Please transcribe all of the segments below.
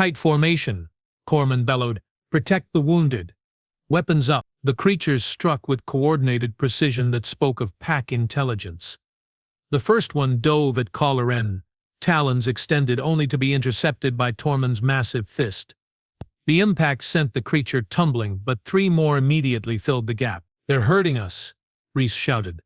tight formation, Corman bellowed. Protect the wounded. Weapons up. The creatures struck with coordinated precision that spoke of pack intelligence. The first one dove at Caller N, talons extended only to be intercepted by Tormund's massive fist. The impact sent the creature tumbling, but three more immediately filled the gap. They're hurting us, Reese shouted.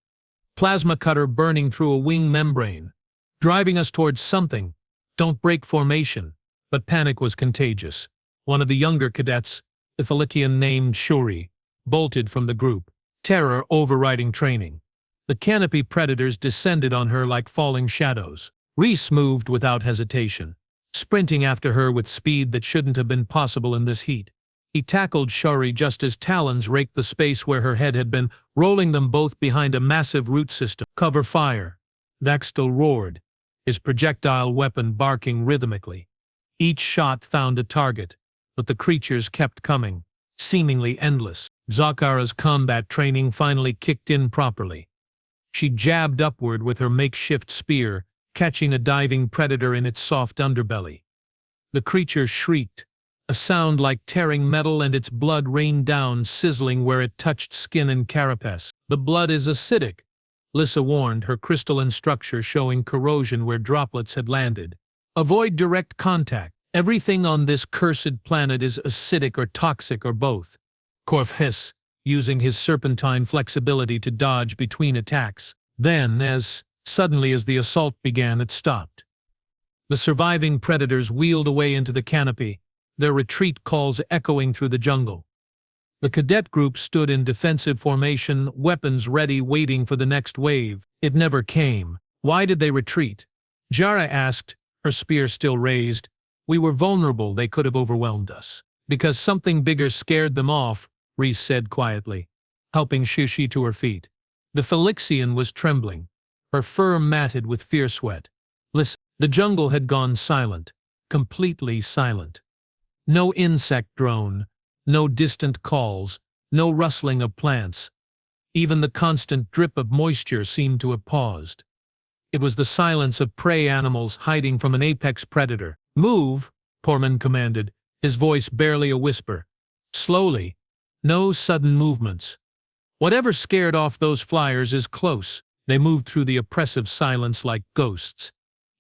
Plasma cutter burning through a wing membrane. Driving us towards something. Don't break formation. But panic was contagious. One of the younger cadets, the Felikian named Shuri, bolted from the group, terror overriding training. The canopy predators descended on her like falling shadows. Reese moved without hesitation, sprinting after her with speed that shouldn't have been possible in this heat. He tackled Shuri just as talons raked the space where her head had been, rolling them both behind a massive root system. Cover fire. Vaxtel roared, his projectile weapon barking rhythmically. Each shot found a target, but the creatures kept coming, seemingly endless. Zakara's combat training finally kicked in properly. She jabbed upward with her makeshift spear, catching a diving predator in its soft underbelly. The creature shrieked, a sound like tearing metal, and its blood rained down, sizzling where it touched skin and carapace. The blood is acidic, Lissa warned, her crystalline structure showing corrosion where droplets had landed. Avoid direct contact. Everything on this cursed planet is acidic or toxic or both. Korf hissed, using his serpentine flexibility to dodge between attacks. Then, as suddenly as the assault began, it stopped. The surviving predators wheeled away into the canopy, their retreat calls echoing through the jungle. The cadet group stood in defensive formation, weapons ready, waiting for the next wave. It never came. Why did they retreat? Jara asked, her spear still raised. We were vulnerable, they could have overwhelmed us. Because something bigger scared them off, Reese said quietly, helping Shishi to her feet. The Felixian was trembling, her fur matted with fear sweat. Listen, the jungle had gone silent, completely silent. No insect drone, no distant calls, no rustling of plants. Even the constant drip of moisture seemed to have paused. It was the silence of prey animals hiding from an apex predator. Move, Corman commanded, his voice barely a whisper. Slowly, no sudden movements. Whatever scared off those flyers is close. They moved through the oppressive silence like ghosts.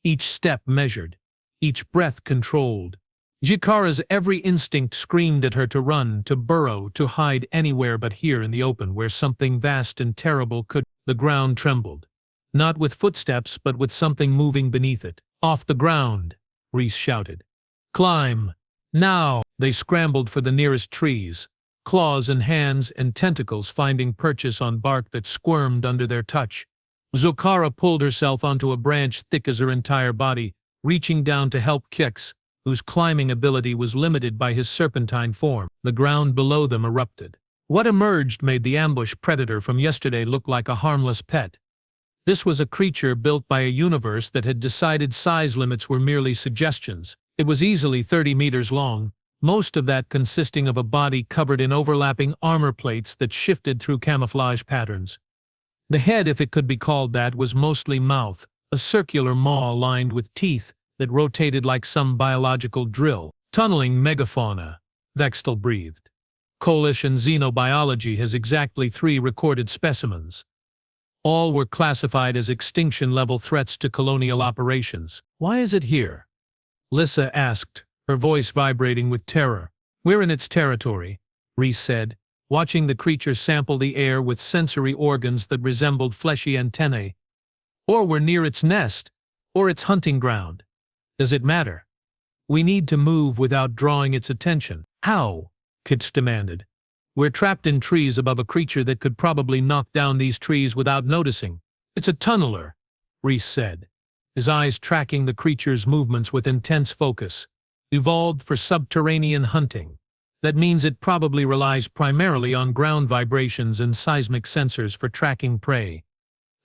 Each step measured, each breath controlled. Jakara's every instinct screamed at her to run, to burrow, to hide anywhere but here in the open where something vast and terrible could. The ground trembled. Not with footsteps, but with something moving beneath it. Off the ground, Reese shouted. Climb! Now! They scrambled for the nearest trees, claws and hands and tentacles finding purchase on bark that squirmed under their touch. Zakara pulled herself onto a branch thick as her entire body, reaching down to help Kix, whose climbing ability was limited by his serpentine form. The ground below them erupted. What emerged made the ambush predator from yesterday look like a harmless pet. This was a creature built by a universe that had decided size limits were merely suggestions. It was easily 30 meters long, most of that consisting of a body covered in overlapping armor plates that shifted through camouflage patterns. The head, if it could be called that, was mostly mouth, a circular maw lined with teeth that rotated like some biological drill. Tunneling megafauna, Vextel breathed. Coalition Xenobiology has exactly 3 recorded specimens. All were classified as extinction-level threats to colonial operations. Why is it here? Lissa asked, her voice vibrating with terror. We're in its territory, Reese said, watching the creature sample the air with sensory organs that resembled fleshy antennae. Or we're near its nest, or its hunting ground. Does it matter? We need to move without drawing its attention. How? Kitz demanded. We're trapped in trees above a creature that could probably knock down these trees without noticing. It's a tunneler, Reese said, his eyes tracking the creature's movements with intense focus. Evolved for subterranean hunting. That means it probably relies primarily on ground vibrations and seismic sensors for tracking prey.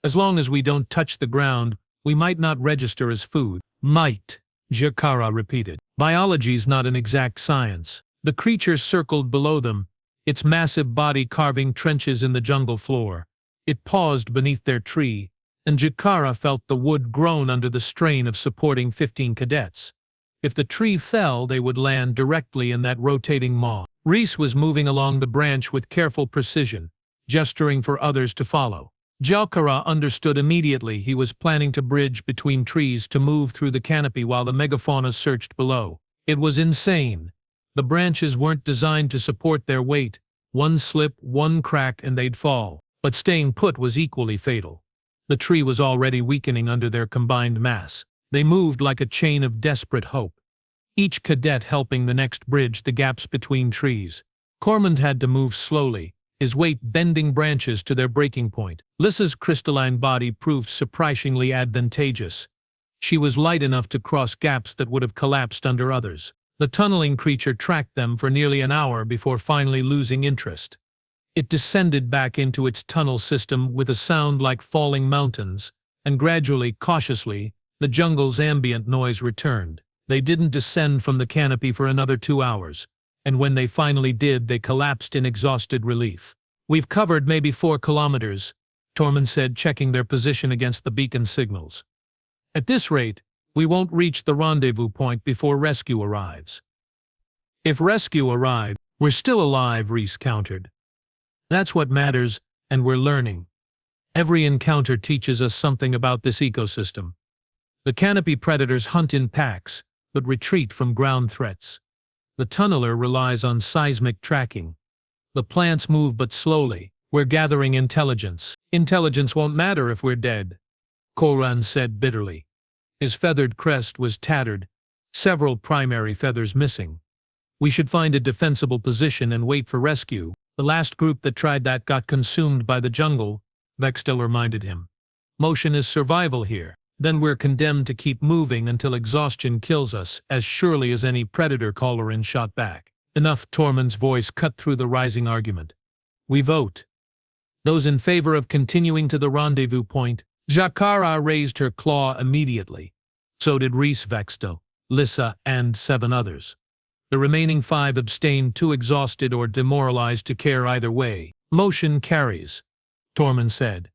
As long as we don't touch the ground, we might not register as food. Might, Jakara repeated. Biology's not an exact science. The creature circled below them, its massive body carving trenches in the jungle floor. It paused beneath their tree, and Jakara felt the wood groan under the strain of supporting 15 cadets. If the tree fell, they would land directly in that rotating maw. Reese was moving along the branch with careful precision, gesturing for others to follow. Jalkara understood immediately. He was planning to bridge between trees to move through the canopy while the megafauna searched below. It was insane. The branches weren't designed to support their weight. One slip, one crack, and they'd fall. But staying put was equally fatal. The tree was already weakening under their combined mass. They moved like a chain of desperate hope, each cadet helping the next bridge the gaps between trees. Cormand had to move slowly, his weight bending branches to their breaking point. Lissa's crystalline body proved surprisingly advantageous. She was light enough to cross gaps that would have collapsed under others. The tunneling creature tracked them for nearly an hour before finally losing interest. It descended back into its tunnel system with a sound like falling mountains, and gradually, cautiously, the jungle's ambient noise returned. They didn't descend from the canopy for another 2 hours, and when they finally did, they collapsed in exhausted relief. "We've covered maybe 4 kilometers, Tormund said, checking their position against the beacon signals. "At this rate, we won't reach the rendezvous point before rescue arrives." "If rescue arrived, we're still alive," Reese countered. "That's what matters, and we're learning. Every encounter teaches us something about this ecosystem. The canopy predators hunt in packs, but retreat from ground threats. The tunneler relies on seismic tracking. The plants move but slowly. We're gathering intelligence. Intelligence won't matter if we're dead," Koran said bitterly. His feathered crest was tattered, several primary feathers missing. "We should find a defensible position and wait for rescue. The last group that tried that got consumed by the jungle," Vextel reminded him. "Motion is survival here. Then we're condemned to keep moving until exhaustion kills us, as surely as any predator," Colorin shot back. "Enough," Tormund's voice cut through the rising argument. "We vote. Those in favor of continuing to the rendezvous point." Jakara raised her claw immediately. So did Reese, Vextel, Lissa, and 7 others. The remaining 5 abstained, too exhausted or demoralized to care either way. "Motion carries," Tormund said.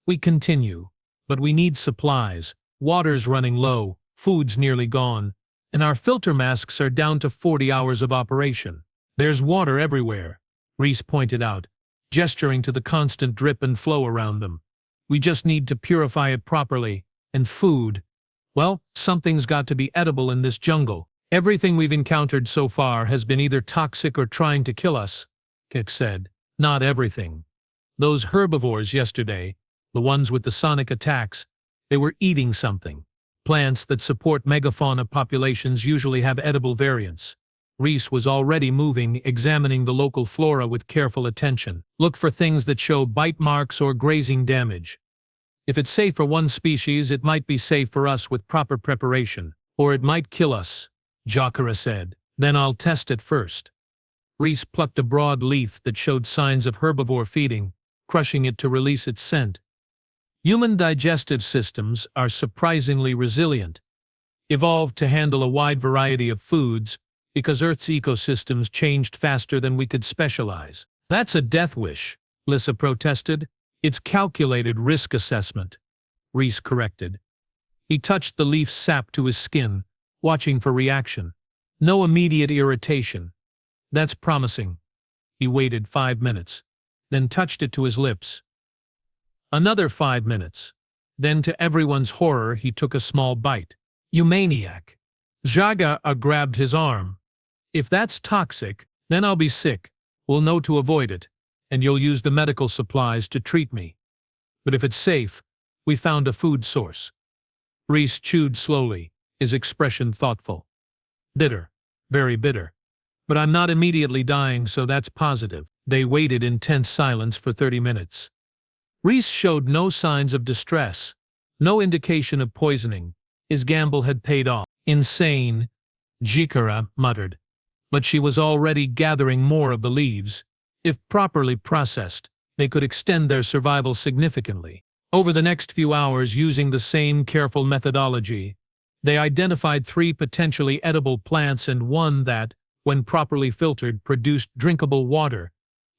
"We continue. But we need supplies. Water's running low, food's nearly gone, and our filter masks are down to 40 hours of operation." "There's water everywhere," Reese pointed out, gesturing to the constant drip and flow around them. "We just need to purify it properly. And food. Well, something's got to be edible in this jungle. Everything we've encountered so far has been either toxic or trying to kill us," Kik said. "Not everything. Those herbivores yesterday, the ones with the sonic attacks, they were eating something. Plants that support megafauna populations usually have edible variants." Reese was already moving, examining the local flora with careful attention. "Look for things that show bite marks or grazing damage. If it's safe for one species, it might be safe for us with proper preparation. Or it might kill us," Jakara said. "Then I'll test it first." Reese plucked a broad leaf that showed signs of herbivore feeding, crushing it to release its scent. Human digestive systems are surprisingly resilient, evolved to handle a wide variety of foods because Earth's ecosystems changed faster than we could specialize. "That's a death wish," Lissa protested. "It's calculated risk assessment," Reese corrected. He touched the leaf's sap to his skin, watching for reaction. No immediate irritation. "That's promising." He waited 5 minutes, then touched it to his lips. Another 5 minutes. Then, to everyone's horror, he took a small bite. "You maniac." Jaga grabbed his arm. "If that's toxic, then I'll be sick. We'll know to avoid it, and you'll use the medical supplies to treat me. But if it's safe, we found a food source." Reese chewed slowly, his expression thoughtful. "Bitter. Very bitter. But I'm not immediately dying, so that's positive." They waited in tense silence for 30 minutes. Reese showed no signs of distress, no indication of poisoning. His gamble had paid off. "Insane," Jikara muttered. But she was already gathering more of the leaves. If properly processed, they could extend their survival significantly. Over the next few hours, using the same careful methodology, they identified 3 potentially edible plants and one that, when properly filtered, produced drinkable water.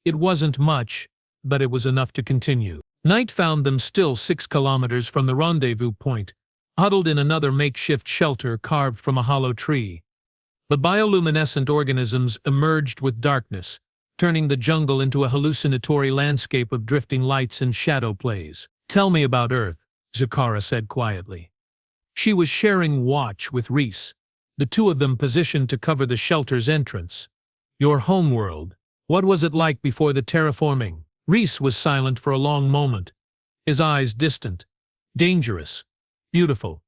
It wasn't much, but it was enough to continue. Night found them still 6 kilometers from the rendezvous point, huddled in another makeshift shelter carved from a hollow tree. The bioluminescent organisms emerged with darkness, turning the jungle into a hallucinatory landscape of drifting lights and shadow plays. "Tell me about Earth," Zakara said quietly. She was sharing watch with Reese, the two of them positioned to cover the shelter's entrance. "Your homeworld. What was it like before the terraforming?" Reese was silent for a long moment, his eyes distant. "Dangerous. Beautiful.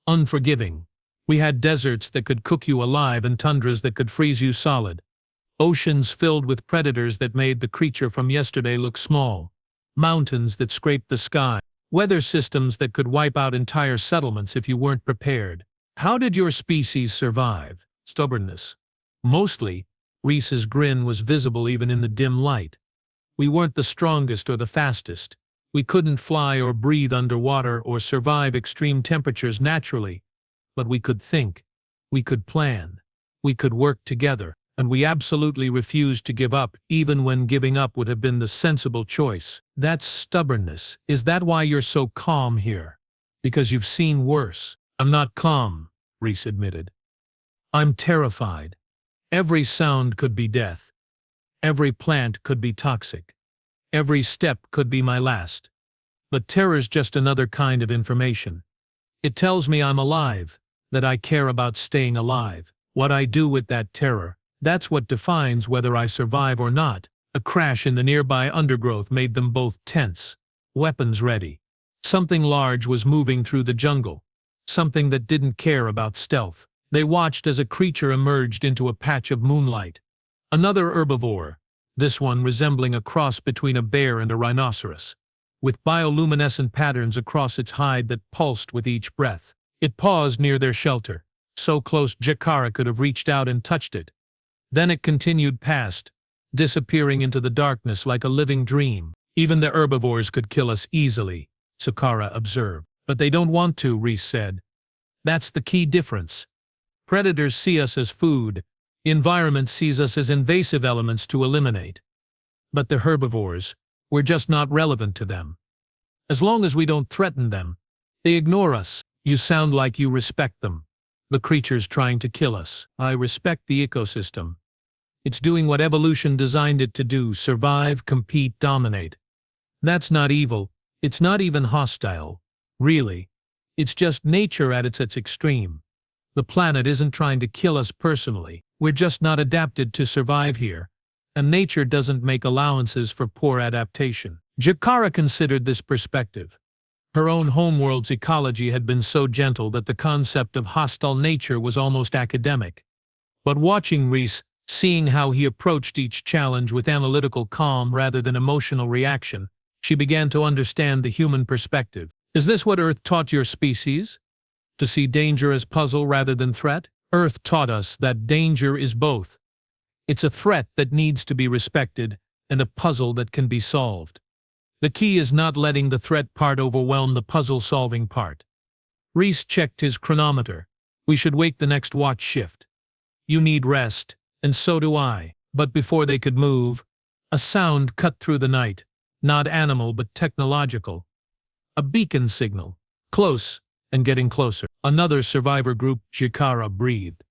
Unforgiving. We had deserts that could cook you alive and tundras that could freeze you solid. Oceans filled with predators that made the creature from yesterday look small. Mountains that scraped the sky. Weather systems that could wipe out entire settlements if you weren't prepared. How did your species survive?" "Stubbornness. Mostly." Reese's grin was visible even in the dim light. "We weren't the strongest or the fastest. We couldn't fly or breathe underwater or survive extreme temperatures naturally. But we could think. We could plan. We could work together. And we absolutely refused to give up, even when giving up would have been the sensible choice." "That's stubbornness. Is that why you're so calm here? Because you've seen worse?" "I'm not calm," Reese admitted. "I'm terrified. Every sound could be death. Every plant could be toxic. Every step could be my last. But terror's just another kind of information. It tells me I'm alive, that I care about staying alive. What I do with that terror, that's what defines whether I survive or not." A crash in the nearby undergrowth made them both tense, weapons ready. Something large was moving through the jungle, something that didn't care about stealth. They watched as a creature emerged into a patch of moonlight. Another herbivore, this one resembling a cross between a bear and a rhinoceros, with bioluminescent patterns across its hide that pulsed with each breath. It paused near their shelter, so close Jakara could have reached out and touched it. Then it continued past, disappearing into the darkness like a living dream. "Even the herbivores could kill us easily," Sakara observed. "But they don't want to," Reese said. "That's the key difference. Predators see us as food, the environment sees us as invasive elements to eliminate. But the herbivores, we're just not relevant to them. As long as we don't threaten them, they ignore us." "You sound like you respect them. The creature's trying to kill us." "I respect the ecosystem. It's doing what evolution designed it to do: survive, compete, dominate. That's not evil. It's not even hostile. Really. It's just nature at its extreme. The planet isn't trying to kill us personally. We're just not adapted to survive here. And nature doesn't make allowances for poor adaptation." Jakara considered this perspective. Her own homeworld's ecology had been so gentle that the concept of hostile nature was almost academic. But watching Reese, seeing how he approached each challenge with analytical calm rather than emotional reaction, she began to understand the human perspective. "Is this what Earth taught your species? To see danger as puzzle rather than threat?" "Earth taught us that danger is both. It's a threat that needs to be respected and a puzzle that can be solved. The key is not letting the threat part overwhelm the puzzle-solving part." Reese checked his chronometer. "We should wake the next watch shift. You need rest, and so do I." But before they could move, a sound cut through the night, not animal but technological. A beacon signal, close and getting closer. "Another survivor group," Jakara breathed.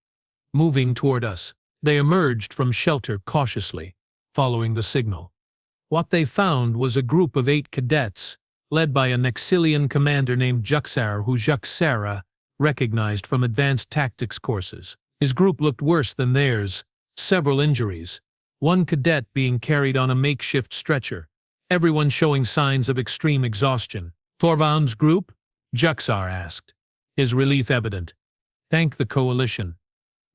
"Moving toward us." They emerged from shelter cautiously, following the signal. What they found was a group of 8 cadets, led by a Nexilian commander named Juxar, who Juxara recognized from advanced tactics courses. His group looked worse than theirs, several injuries, one cadet being carried on a makeshift stretcher, everyone showing signs of extreme exhaustion. "Torvald's group?" Juxar asked, his relief evident. "Thank the coalition.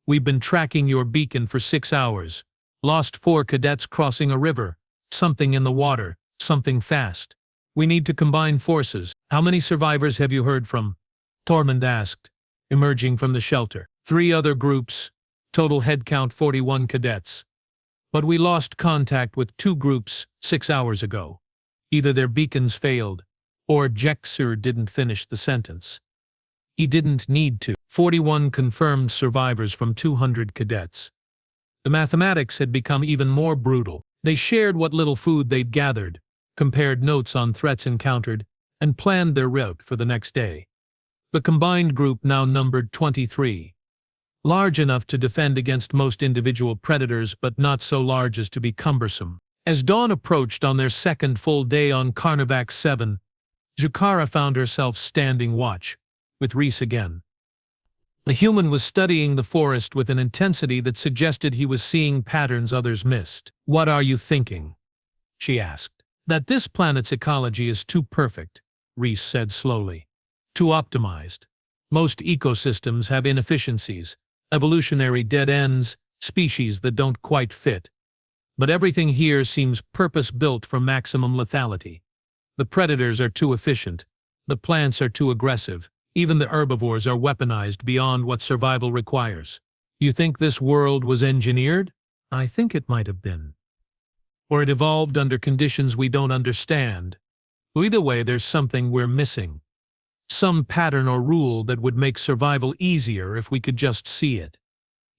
We've been tracking your beacon for 6 hours. Lost 4 cadets crossing a river. Something in the water, something fast. We need to combine forces." "How many survivors have you heard from?" Tormund asked, emerging from the shelter. 3 other groups, total headcount 41 cadets. But we lost contact with 2 groups 6 hours ago. Either their beacons failed, or Jexer didn't finish the sentence. He didn't need to. 41 confirmed survivors from 200 cadets. The mathematics had become even more brutal. They shared what little food they'd gathered, compared notes on threats encountered, and planned their route for the next day. The combined group now numbered 23. Large enough to defend against most individual predators, but not so large as to be cumbersome. As dawn approached on their second full day on Carnivac 7, Jakara found herself standing watch, with Reese again. The human was studying the forest with an intensity that suggested he was seeing patterns others missed. "What are you thinking?" she asked. "That this planet's ecology is too perfect," Reese said slowly. "Too optimized. Most ecosystems have inefficiencies, evolutionary dead ends, species that don't quite fit. But everything here seems purpose-built for maximum lethality. The predators are too efficient, the plants are too aggressive, even the herbivores are weaponized beyond what survival requires. You think this world was engineered? I think it might have been. Or it evolved under conditions we don't understand. Either way, there's something we're missing. Some pattern or rule that would make survival easier if we could just see it."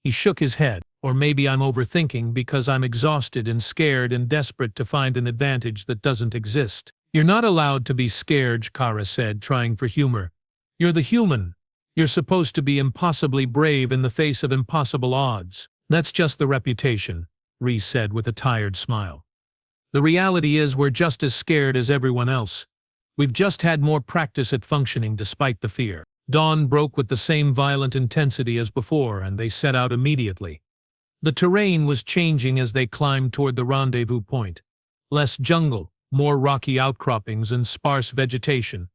He shook his head. "Or maybe I'm overthinking because I'm exhausted and scared and desperate to find an advantage that doesn't exist." "You're not allowed to be scared," Jakara said, trying for humor. "You're the human. You're supposed to be impossibly brave in the face of impossible odds." "That's just the reputation," Reese said with a tired smile. "The reality is we're just as scared as everyone else. We've just had more practice at functioning despite the fear." Dawn broke with the same violent intensity as before, and they set out immediately. The terrain was changing as they climbed toward the rendezvous point. Less jungle, more rocky outcroppings and sparse vegetation.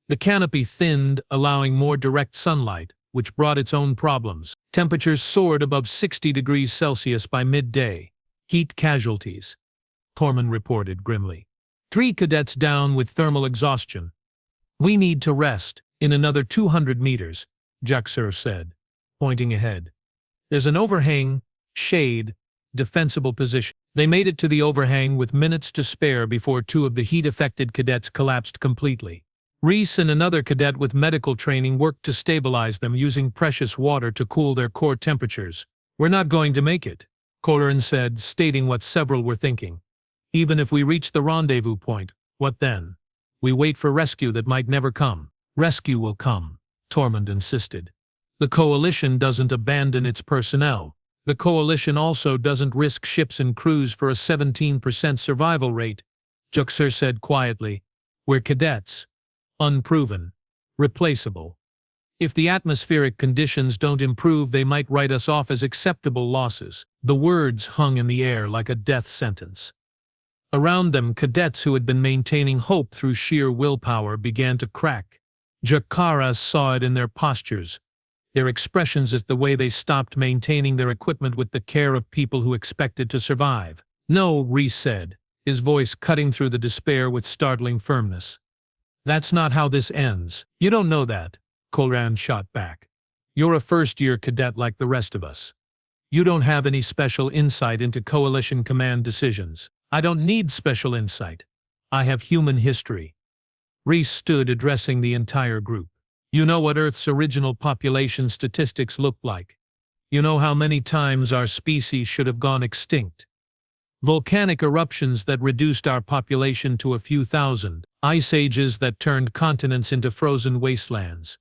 The canopy thinned, allowing more direct sunlight, which brought its own problems. Temperatures soared above 60 degrees Celsius by midday. "Heat casualties," Corman reported grimly. 3 cadets down with thermal exhaustion. "We need to rest in another 200 meters, Jaxer said, pointing ahead. "There's an overhang, shade, defensible position." They made it to the overhang with minutes to spare before 2 of the heat-affected cadets collapsed completely. Reese and another cadet with medical training worked to stabilize them using precious water to cool their core temperatures. "We're not going to make it," Corran said, stating what several were thinking. "Even if we reach the rendezvous point, what then? We wait for rescue that might never come." "Rescue will come," Tormund insisted. "The Coalition doesn't abandon its personnel. The Coalition also doesn't risk ships and crews for a 17% survival rate," Juxer said quietly. "We're cadets. Unproven. Replaceable. If the atmospheric conditions don't improve, they might write us off as acceptable losses." The words hung in the air like a death sentence. Around them, cadets who had been maintaining hope through sheer willpower began to crack. Jakara saw it in their postures, their expressions as the way they stopped maintaining their equipment with the care of people who expected to survive. "No," Reese said, his voice cutting through the despair with startling firmness. "That's not how this ends." "You don't know that," Corran shot back. "You're a first-year cadet like the rest of us. You don't have any special insight into Coalition command decisions." "I don't need special insight. I have human history." Reese stood addressing the entire group. "You know what Earth's original population statistics looked like. You know how many times our species should have gone extinct. Volcanic eruptions that reduced our population to a few thousand. Ice ages that turned continents into frozen wastelands.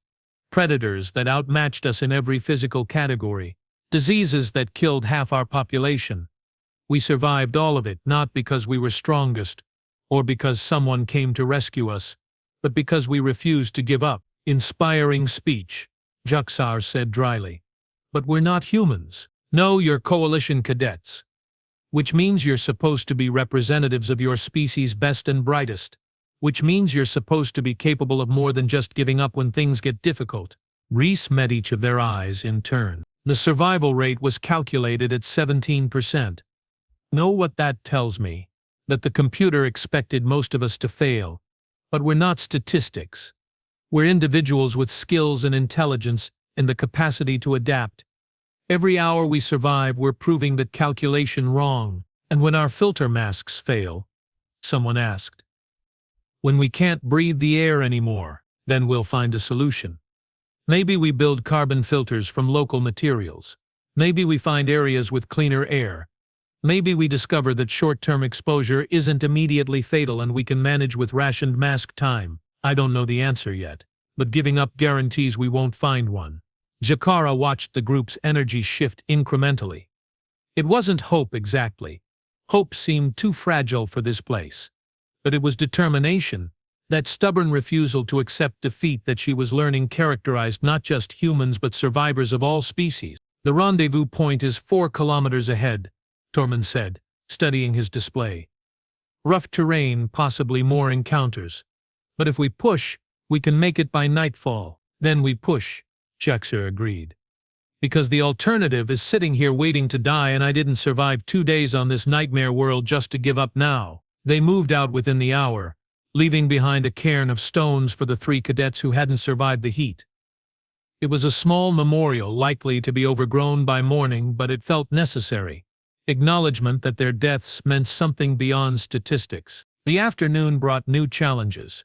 Predators that outmatched us in every physical category. Diseases that killed half our population. We survived all of it, not because we were strongest, or because someone came to rescue us, but because we refused to give up." "Inspiring speech," Juxar said dryly. "But we're not humans." "No, you're Coalition cadets. Which means you're supposed to be representatives of your species' best and brightest. Which means you're supposed to be capable of more than just giving up when things get difficult." Reese met each of their eyes in turn. The survival rate was calculated at 17%. "Know what that tells me? That the computer expected most of us to fail. But we're not statistics. We're individuals with skills and intelligence and the capacity to adapt. Every hour we survive, we're proving that calculation wrong." "And when our filter masks fail?" someone asked. "When we can't breathe the air anymore, then we'll find a solution. Maybe we build carbon filters from local materials. Maybe we find areas with cleaner air. Maybe we discover that short-term exposure isn't immediately fatal and we can manage with rationed mask time. I don't know the answer yet. but giving up guarantees we won't find one. Jakara watched the group's energy shift incrementally. It wasn't hope exactly. Hope seemed too fragile for this place. But it was determination, that stubborn refusal to accept defeat that she was learning characterized not just humans but survivors of all species. The rendezvous point is 4 kilometers ahead, Tormund said, studying his display. Rough terrain, possibly more encounters. But if we push, we can make it by nightfall. Then we push, Jaxer agreed. Because the alternative is sitting here waiting to die, and I didn't survive 2 days on this nightmare world just to give up now. They moved out within the hour, leaving behind a cairn of stones for the 3 cadets who hadn't survived the heat. It was a small memorial, likely to be overgrown by morning, but it felt necessary. Acknowledgement that their deaths meant something beyond statistics. The afternoon brought new challenges.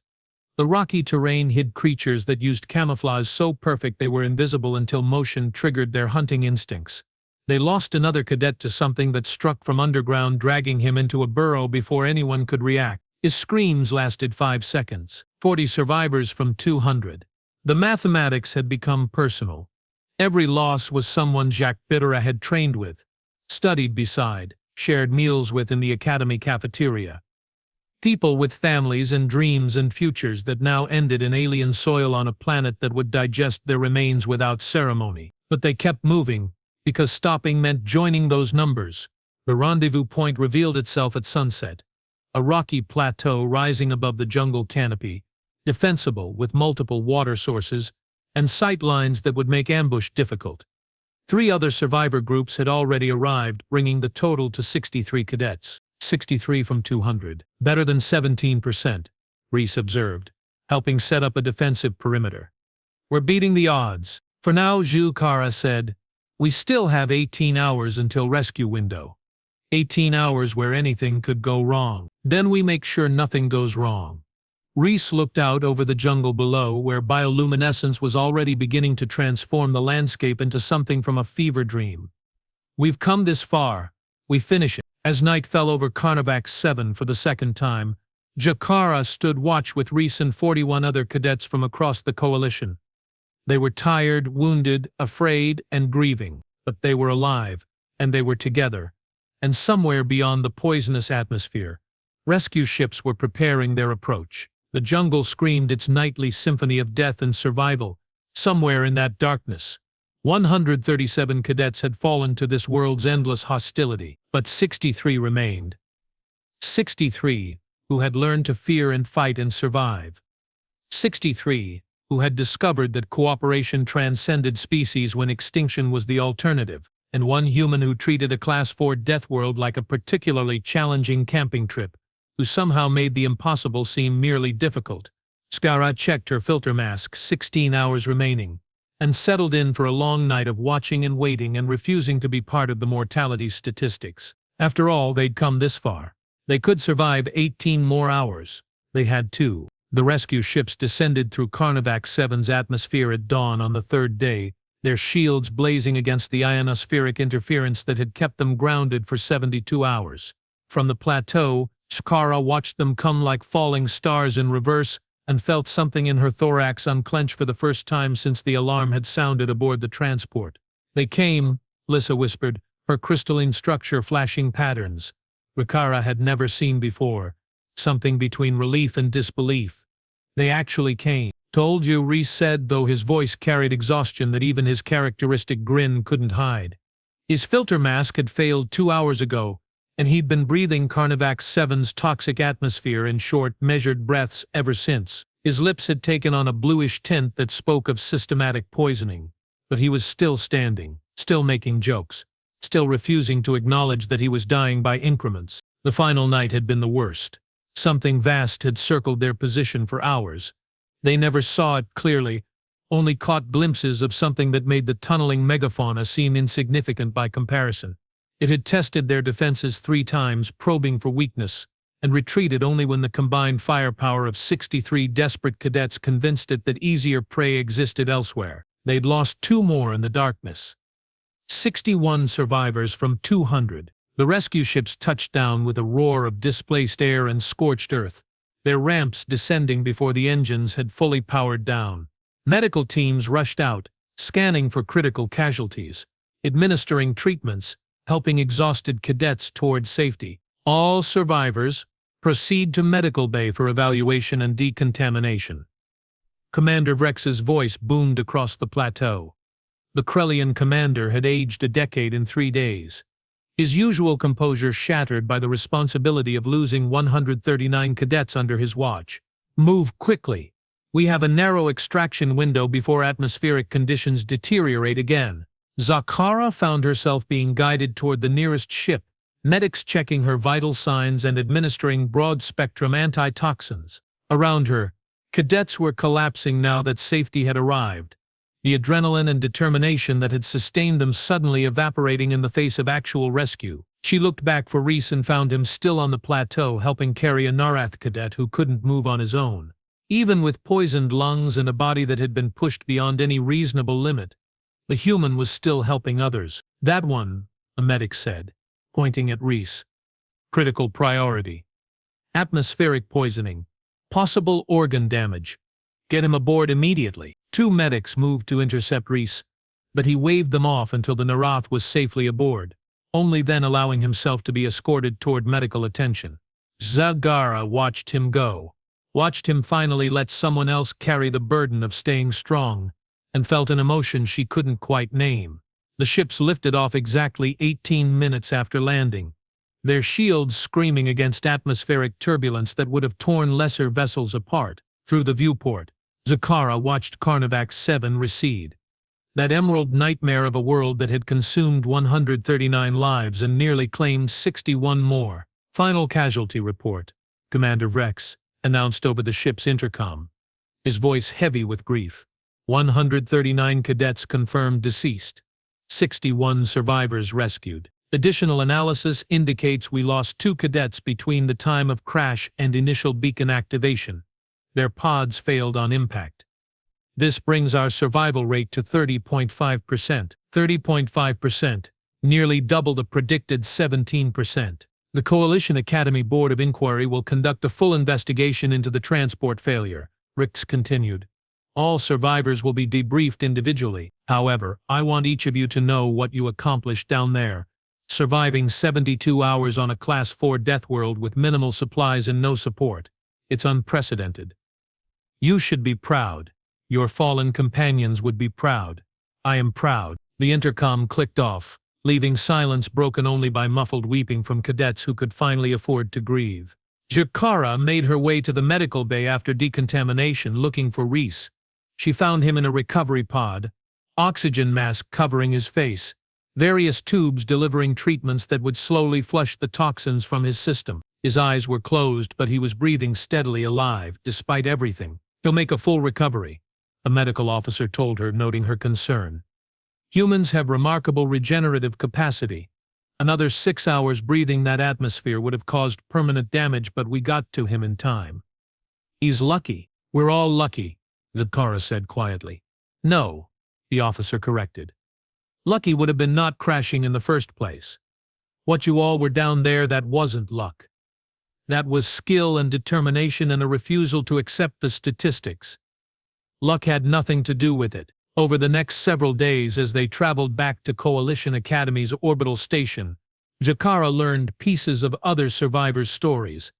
The rocky terrain hid creatures that used camouflage so perfect they were invisible until motion triggered their hunting instincts. They lost another cadet to something that struck from underground, dragging him into a burrow before anyone could react. His screams lasted 5 seconds. 40 survivors from 200. The mathematics had become personal. Every loss was someone Jacques Bitera had trained with, studied beside, shared meals with in the academy cafeteria. People with families and dreams and futures that now ended in alien soil on a planet that would digest their remains without ceremony. But they kept moving, because stopping meant joining those numbers. The rendezvous point revealed itself at sunset. A rocky plateau rising above the jungle canopy, defensible with multiple water sources, and sight lines that would make ambush difficult. 3 other survivor groups had already arrived, bringing the total to 63 cadets. 63 from 200. Better than 17%, Reese observed, helping set up a defensive perimeter. We're beating the odds. For now, Jakara said. We still have 18 hours until rescue window. 18 hours where anything could go wrong. Then we make sure nothing goes wrong. Reese looked out over the jungle below, where bioluminescence was already beginning to transform the landscape into something from a fever dream. We've come this far. We finish it. As night fell over Carnivac 7 for the second time, Jakara stood watch with Reese and 41 other cadets from across the coalition. They were tired, wounded, afraid, and grieving, but they were alive, and they were together. And somewhere beyond the poisonous atmosphere, rescue ships were preparing their approach. The jungle screamed its nightly symphony of death and survival. Somewhere in that darkness, 137 cadets had fallen to this world's endless hostility, but 63 remained. 63 who had learned to fear and fight and survive. 63 who had discovered that cooperation transcended species when extinction was the alternative, and 1 human who treated a Class 4 Deathworld like a particularly challenging camping trip, who somehow made the impossible seem merely difficult. Skara checked her filter mask, 16 hours remaining, and settled in for a long night of watching and waiting and refusing to be part of the mortality statistics. After all, they'd come this far. They could survive 18 more hours. They had to. The rescue ships descended through Carnivac 7's atmosphere at dawn on the 3rd day, their shields blazing against the ionospheric interference that had kept them grounded for 72 hours. From the plateau, Skara watched them come like falling stars in reverse, and felt something in her thorax unclench for the first time since the alarm had sounded aboard the transport. They came, Lissa whispered, her crystalline structure flashing patterns Rikara had never seen before, something between relief and disbelief. They actually came. Told you, Reese said, though his voice carried exhaustion that even his characteristic grin couldn't hide. His filter mask had failed 2 hours ago, and he'd been breathing Carnivac 7's toxic atmosphere in short, measured breaths ever since. His lips had taken on a bluish tint that spoke of systematic poisoning, but he was still standing, still making jokes, still refusing to acknowledge that he was dying by increments. The final night had been the worst. Something vast had circled their position for hours. They never saw it clearly, only caught glimpses of something that made the tunneling megafauna seem insignificant by comparison. It had tested their defenses 3 times, probing for weakness, and retreated only when the combined firepower of 63 desperate cadets convinced it that easier prey existed elsewhere. They'd lost 2 more in the darkness. 61 survivors from 200. The rescue ships touched down with a roar of displaced air and scorched earth, their ramps descending before the engines had fully powered down. Medical teams rushed out, scanning for critical casualties, administering treatments, helping exhausted cadets toward safety. All survivors proceed to medical bay for evaluation and decontamination. Commander Vrex's voice boomed across the plateau. The Krellian commander had aged a decade in 3 days. His usual composure shattered by the responsibility of losing 139 cadets under his watch. Move quickly. We have a narrow extraction window before atmospheric conditions deteriorate again. Zakara found herself being guided toward the nearest ship, medics checking her vital signs and administering broad-spectrum antitoxins. Around her, cadets were collapsing now that safety had arrived, the adrenaline and determination that had sustained them suddenly evaporating in the face of actual rescue. She looked back for Reese and found him still on the plateau helping carry a Narath cadet who couldn't move on his own. Even with poisoned lungs and a body that had been pushed beyond any reasonable limit, the human was still helping others. That one, a medic said, pointing at Reese. Critical priority. Atmospheric poisoning. Possible organ damage. Get him aboard immediately. 2 medics moved to intercept Reese, but he waved them off until the Narath was safely aboard, only then allowing himself to be escorted toward medical attention. Zagara watched him go, watched him finally let someone else carry the burden of staying strong, and felt an emotion she couldn't quite name. The ships lifted off exactly 18 minutes after landing, their shields screaming against atmospheric turbulence that would have torn lesser vessels apart. Through the viewport, Zakara watched Carnivac 7 recede. That emerald nightmare of a world that had consumed 139 lives and nearly claimed 61 more. Final casualty report, Commander Vrex announced over the ship's intercom, his voice heavy with grief. 139 cadets confirmed deceased. 61 survivors rescued. Additional analysis indicates we lost 2 cadets between the time of crash and initial beacon activation. Their pods failed on impact. This brings our survival rate to 30.5%. 30.5%, nearly double the predicted 17%. The Coalition Academy Board of Inquiry will conduct a full investigation into the transport failure, Rix continued. All survivors will be debriefed individually. However, I want each of you to know what you accomplished down there. Surviving 72 hours on a Class 4 Deathworld with minimal supplies and no support. It's unprecedented. You should be proud. Your fallen companions would be proud. I am proud. The intercom clicked off, leaving silence broken only by muffled weeping from cadets who could finally afford to grieve. Zakara made her way to the medical bay after decontamination looking for Reese. She found him in a recovery pod, oxygen mask covering his face, various tubes delivering treatments that would slowly flush the toxins from his system. His eyes were closed, but he was breathing steadily alive, despite everything. He'll make a full recovery, a medical officer told her, noting her concern. Humans have remarkable regenerative capacity. Another 6 hours breathing that atmosphere would have caused permanent damage, but we got to him in time. He's lucky. We're all lucky, Zakara said quietly. No, the officer corrected. Lucky would have been not crashing in the first place. What you all were down there, that wasn't luck. That was skill and determination and a refusal to accept the statistics. Luck had nothing to do with it. Over the next several days as they traveled back to Coalition Academy's orbital station, Zakara learned pieces of other survivors' stories.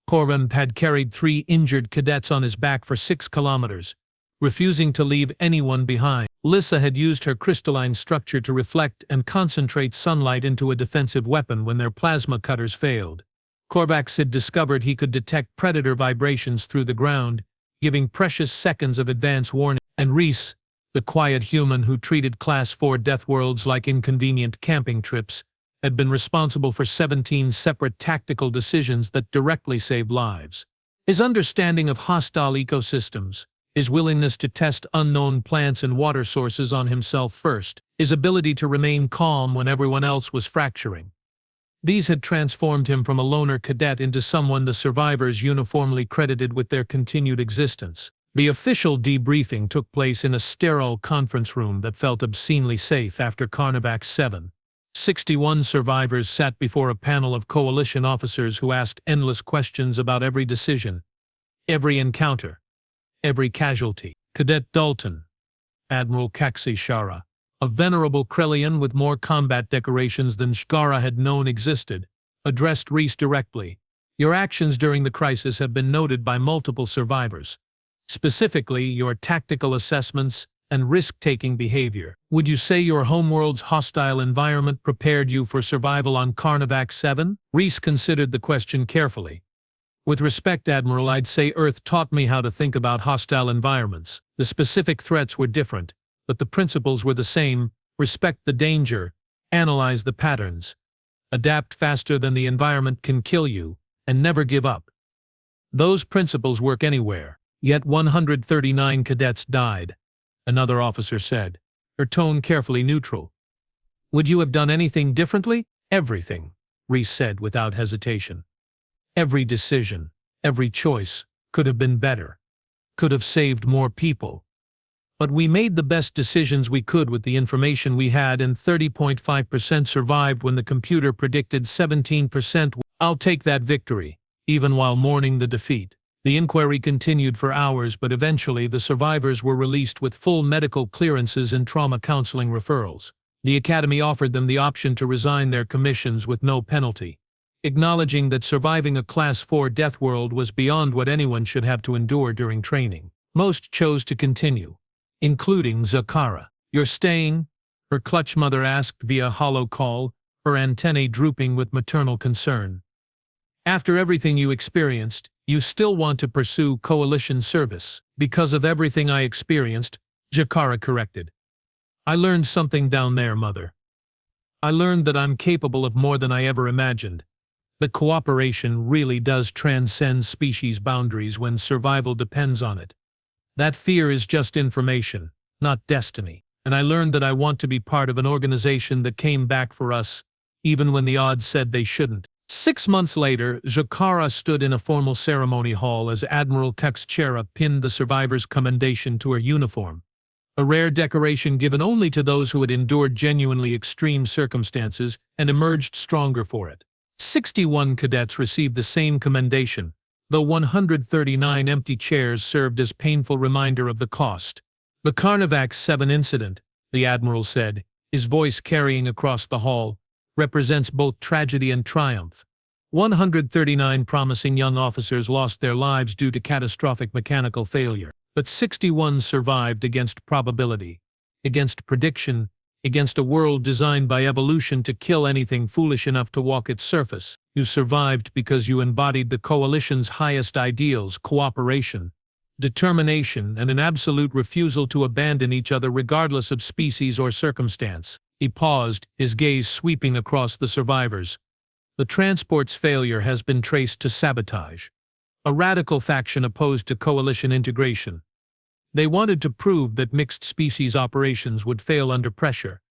Korvan had carried 3 injured cadets on his back for 6 kilometers, refusing to leave anyone behind. Lissa had used her crystalline structure to reflect and concentrate sunlight into a defensive weapon when their plasma cutters failed. Korvax had discovered he could detect predator vibrations through the ground, giving precious seconds of advance warning. And Reese, the quiet human who treated Class 4 Deathworlds like inconvenient camping trips, had been responsible for 17 separate tactical decisions that directly saved lives. His understanding of hostile ecosystems, his willingness to test unknown plants and water sources on himself first, his ability to remain calm when everyone else was fracturing. These had transformed him from a loner cadet into someone the survivors uniformly credited with their continued existence. The official debriefing took place in a sterile conference room that felt obscenely safe after Carnivac 7. 61 survivors sat before a panel of coalition officers who asked endless questions about every decision, every encounter, every casualty. Cadet Dalton, Admiral Kaxi Shara, a venerable Krellian with more combat decorations than Shkara had known existed, addressed Reese directly. Your actions during the crisis have been noted by multiple survivors. Specifically, your tactical assessments and risk-taking behavior. Would you say your homeworld's hostile environment prepared you for survival on Carnivac 7? Reese considered the question carefully. With respect, Admiral, I'd say Earth taught me how to think about hostile environments. The specific threats were different, but the principles were the same: respect the danger, analyze the patterns, adapt faster than the environment can kill you, and never give up. Those principles work anywhere. Yet 139 cadets died, another officer said, her tone carefully neutral. Would you have done anything differently? Everything, Reese said without hesitation. Every decision, every choice, could have been better, could have saved more people. But we made the best decisions we could with the information we had, and 30.5% survived when the computer predicted 17%. I'll take that victory, even while mourning the defeat. The inquiry continued for hours, but eventually the survivors were released with full medical clearances and trauma counseling referrals. The Academy offered them the option to resign their commissions with no penalty, acknowledging that surviving a Class 4 Deathworld was beyond what anyone should have to endure during training. Most chose to continue, including Zakara. "You're staying?" her clutch mother asked via hollow call, her antennae drooping with maternal concern. "After everything you experienced, you still want to pursue coalition service?" "Because of everything I experienced," Zakara corrected. "I learned something down there, Mother. I learned that I'm capable of more than I ever imagined. That cooperation really does transcend species boundaries when survival depends on it. That fear is just information, not destiny. And I learned that I want to be part of an organization that came back for us, even when the odds said they shouldn't." 6 months later, Zakara stood in a formal ceremony hall as Admiral Kaxchera pinned the survivor's commendation to her uniform, a rare decoration given only to those who had endured genuinely extreme circumstances and emerged stronger for it. 61 cadets received the same commendation, though 139 empty chairs served as painful reminder of the cost. "The Carnivac 7 incident," the Admiral said, his voice carrying across the hall, "represents both tragedy and triumph. 139 promising young officers lost their lives due to catastrophic mechanical failure, but 61 survived against probability, against prediction, against a world designed by evolution to kill anything foolish enough to walk its surface. You survived because you embodied the Coalition's highest ideals: cooperation, determination, and an absolute refusal to abandon each other regardless of species or circumstance." He paused, his gaze sweeping across the survivors. "The transport's failure has been traced to sabotage, a radical faction opposed to coalition integration. They wanted to prove that mixed-species operations would fail under pressure,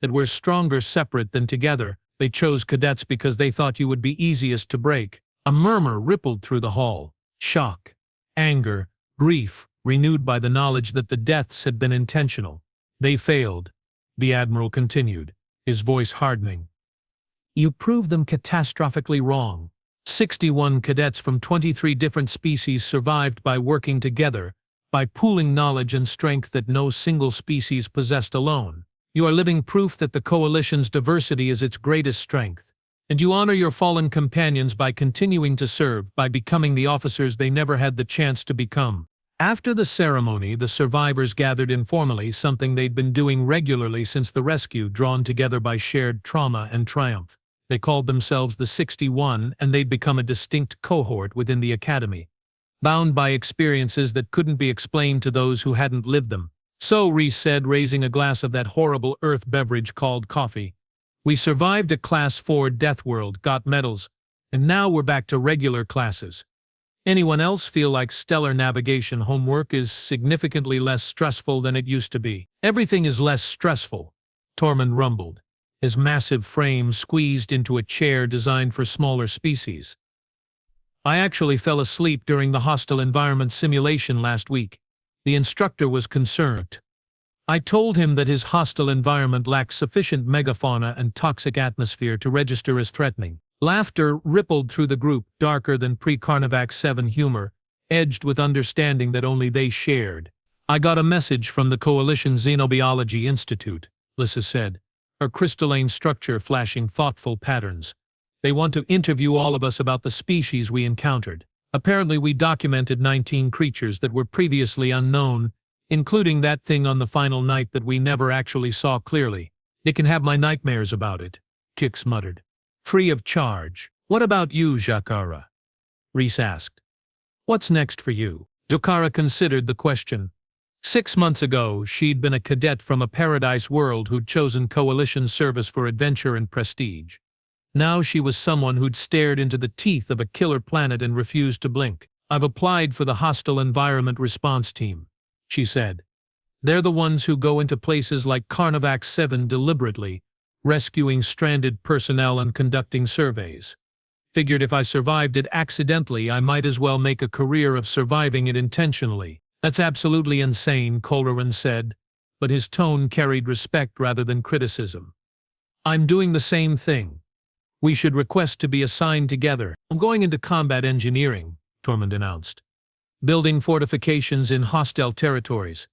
that we're stronger separate than together. They chose cadets because they thought you would be easiest to break." A murmur rippled through the hall. Shock, anger, grief, renewed by the knowledge that the deaths had been intentional. "They failed," the Admiral continued, his voice hardening. "You proved them catastrophically wrong. 61 cadets from 23 different species survived by working together, by pooling knowledge and strength that no single species possessed alone. You are living proof that the Coalition's diversity is its greatest strength. And you honor your fallen companions by continuing to serve, by becoming the officers they never had the chance to become." After the ceremony, the survivors gathered informally, something they'd been doing regularly since the rescue, drawn together by shared trauma and triumph. They called themselves the 61, and they'd become a distinct cohort within the Academy, bound by experiences that couldn't be explained to those who hadn't lived them. "So," Reese said, raising a glass of that horrible Earth beverage called coffee, "we survived a Class 4 Deathworld, got medals, and now we're back to regular classes. Anyone else feel like stellar navigation homework is significantly less stressful than it used to be?" "Everything is less stressful," Tormund rumbled, his massive frame squeezed into a chair designed for smaller species. "I actually fell asleep during the hostile environment simulation last week." The instructor was concerned. "I told him that his hostile environment lacked sufficient megafauna and toxic atmosphere to register as threatening." Laughter rippled through the group, darker than pre-Carnivac 7 humor, edged with understanding that only they shared. I got a message from the Coalition Xenobiology Institute, Lissa said, her crystalline structure flashing thoughtful patterns. They want to interview all of us about the species we encountered. Apparently we documented 19 creatures that were previously unknown, including that thing on the final night that we never actually saw clearly. It can have my nightmares about it, Kix muttered. Free of charge. What about you, Jakara? Reese asked. What's next for you? Jakara considered the question. 6 months ago, she'd been a cadet from a paradise world who'd chosen Coalition service for adventure and prestige. Now she was someone who'd stared into the teeth of a killer planet and refused to blink. I've applied for the Hostile Environment Response Team, she said. They're the ones who go into places like Carnivac 7 deliberately, rescuing stranded personnel and conducting surveys. Figured if I survived it accidentally, I might as well make a career of surviving it intentionally. That's absolutely insane, Colerain said, but his tone carried respect rather than criticism. I'm doing the same thing. We should request to be assigned together. I'm going into combat engineering, Tormund announced. Building fortifications in hostile territories.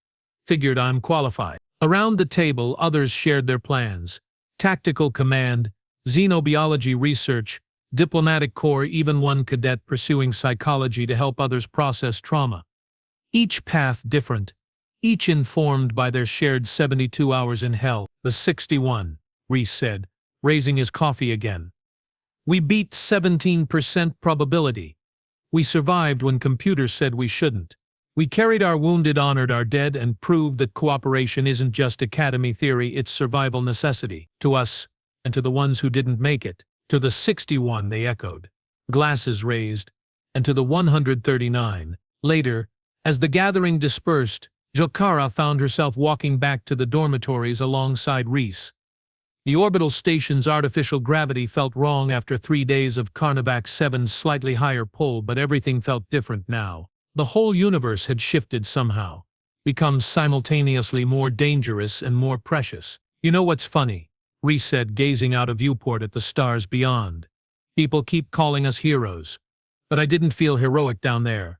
Figured I'm qualified. Around the table, others shared their plans. Tactical command, xenobiology research, diplomatic corps, even one cadet pursuing psychology to help others process trauma. Each path different, each informed by their shared 72 hours in hell. The 61, Reese said, raising his coffee again. We beat 17% probability. We survived when computers said we shouldn't. We carried our wounded, honored our dead, and proved that cooperation isn't just academy theory, it's survival necessity. To us, and to the ones who didn't make it. To the 61, they echoed, glasses raised, and to the 139. Later, as the gathering dispersed, Jakara found herself walking back to the dormitories alongside Reese. The orbital station's artificial gravity felt wrong after 3 days of Carnivac 7's slightly higher pull, but everything felt different now. The whole universe had shifted somehow, become simultaneously more dangerous and more precious. You know what's funny? Reese said, gazing out a viewport at the stars beyond. People keep calling us heroes, but I didn't feel heroic down there.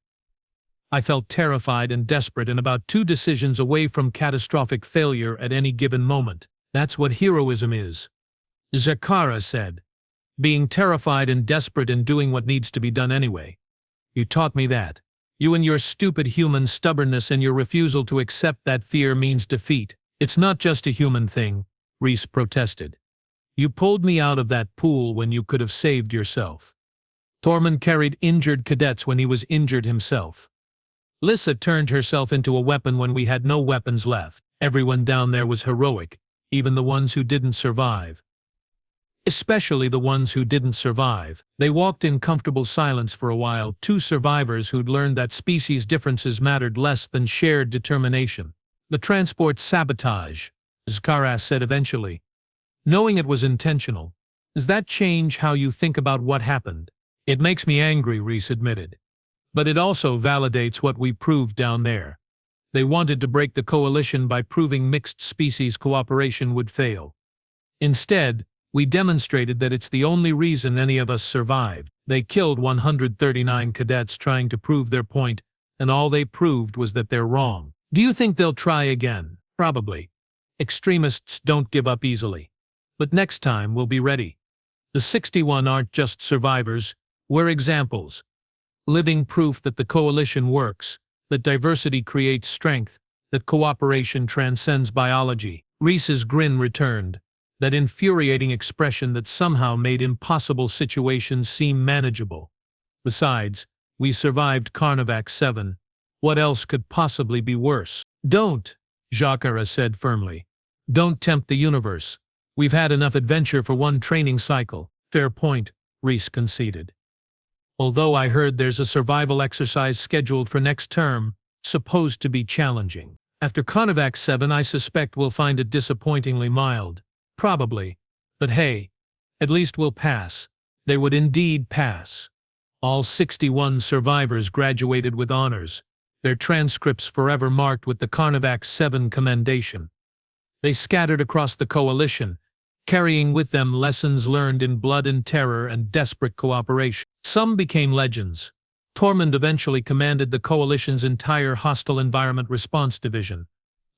I felt terrified and desperate and about 2 decisions away from catastrophic failure at any given moment. That's what heroism is, Jakara said. Being terrified and desperate and doing what needs to be done anyway. You taught me that. You and your stupid human stubbornness and your refusal to accept that fear means defeat. It's not just a human thing, Reese protested. You pulled me out of that pool when you could have saved yourself. Tormund carried injured cadets when he was injured himself. Lissa turned herself into a weapon when we had no weapons left. Everyone down there was heroic, even the ones who didn't survive. Especially the ones who didn't survive. They walked in comfortable silence for a while, 2 survivors who'd learned that species differences mattered less than shared determination. The transport sabotage, Zakara said eventually. Knowing it was intentional, does that change how you think about what happened? It makes me angry, Reese admitted. But it also validates what we proved down there. They wanted to break the coalition by proving mixed species cooperation would fail. Instead, we demonstrated that it's the only reason any of us survived. They killed 139 cadets trying to prove their point, and all they proved was that they're wrong. Do you think they'll try again? Probably. Extremists don't give up easily. But next time we'll be ready. The 61 aren't just survivors, we're examples. Living proof that the coalition works, that diversity creates strength, that cooperation transcends biology. Reese's grin returned, that infuriating expression that somehow made impossible situations seem manageable. Besides, we survived Carnivac 7. What else could possibly be worse? Don't, Jakara said firmly. Don't tempt the universe. We've had enough adventure for one training cycle. Fair point, Reese conceded. Although I heard there's a survival exercise scheduled for next term, supposed to be challenging. After Carnivac 7, I suspect we'll find it disappointingly mild. Probably. But hey, at least we'll pass. They would indeed pass. All 61 survivors graduated with honors, their transcripts forever marked with the Carnivac 7 commendation. They scattered across the coalition, carrying with them lessons learned in blood and terror and desperate cooperation. Some became legends, Tormund eventually commanded the Coalition's entire hostile environment response division.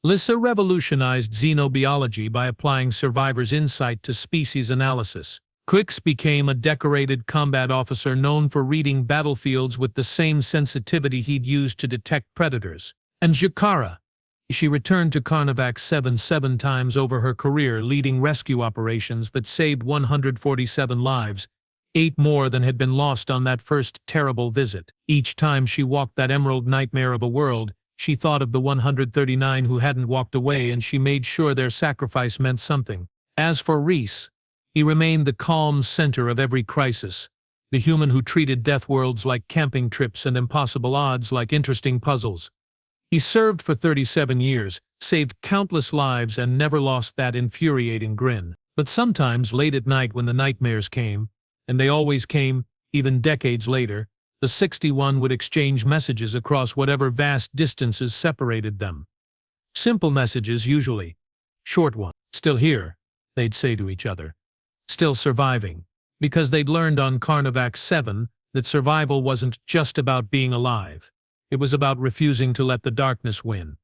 Lyssa revolutionized xenobiology by applying survivors' insight to species analysis. Quix became a decorated combat officer known for reading battlefields with the same sensitivity he'd used to detect predators. And Jakara. She returned to Carnivac 7 times over her career, leading rescue operations that saved 147 lives, 8 more than had been lost on that first terrible visit. Each time she walked that emerald nightmare of a world, she thought of the 139 who hadn't walked away, and she made sure their sacrifice meant something. As for Rhys, he remained the calm center of every crisis, the human who treated Deathworlds like camping trips and impossible odds like interesting puzzles. He served for 37 years, saved countless lives, and never lost that infuriating grin. But sometimes, late at night when the nightmares came, and they always came, even decades later, the 61 would exchange messages across whatever vast distances separated them. Simple messages usually. Short ones. Still here, they'd say to each other. Still surviving. Because they'd learned on Carnivac 7 that survival wasn't just about being alive. It was about refusing to let the darkness win.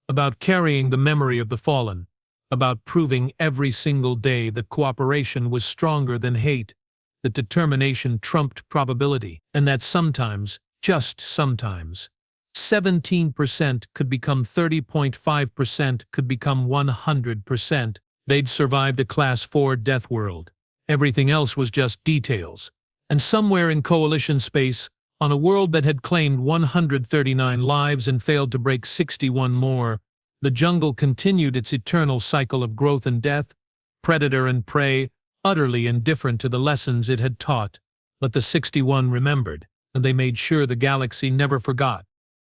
About carrying the memory of the fallen. About proving every single day that cooperation was stronger than hate, that determination trumped probability, and that sometimes, just sometimes, 17% could become 30.5%, could become 100%. They'd survived a Class 4 Deathworld. Everything else was just details. And somewhere in Coalition space, on a world that had claimed 139 lives and failed to break 61 more, the jungle continued its eternal cycle of growth and death, predator and prey, utterly indifferent to the lessons it had taught. But the 61 remembered, and they made sure the galaxy never forgot.